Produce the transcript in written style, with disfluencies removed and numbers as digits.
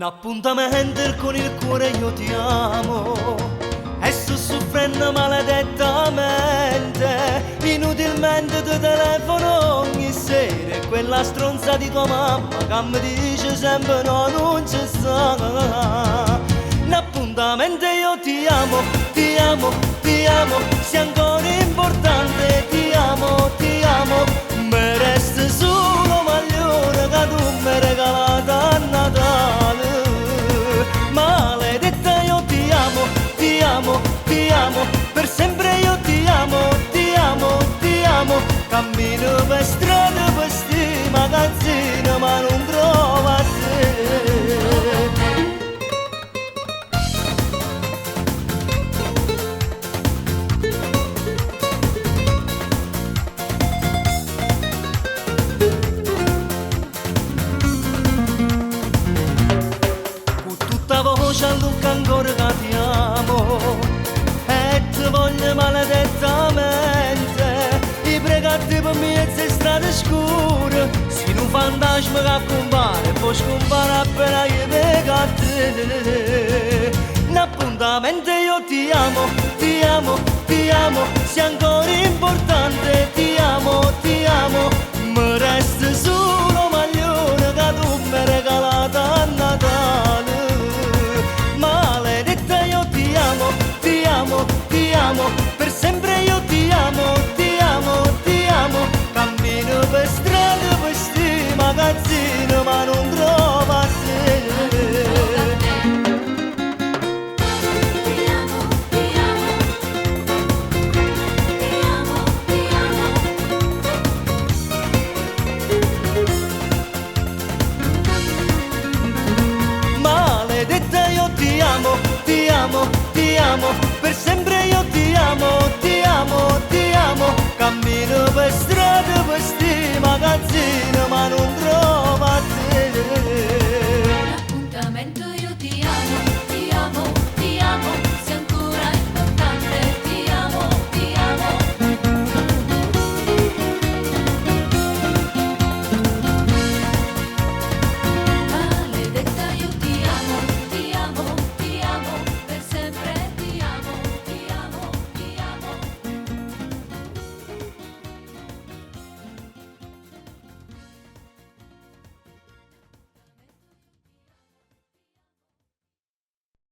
appuntamento con il cuore io ti amo e sto soffrendo maledettamente, inutilmente ti telefono ogni sera e quella stronza di tua mamma che mi dice sempre no, non ci sta. Un appuntamento io ti amo, ti amo, ti amo, sei ancora importante, ti amo, mi resta solo maglione che tu mi regalata a Natale. Maledetta io ti amo, ti amo, ti amo, per sempre io ti amo, ti amo, ti amo. Cammino per strada per sti magazzini ma non trovo a te. Luca ancora che ti amo e ti voglio maledettamente, i pregati per mezze strade scure, sei un fantasma che compare poi scompare appena io vengo a te. Un appuntamento io ti amo, ti amo, ti amo, sei ancora importante, ti amo, mi resta solo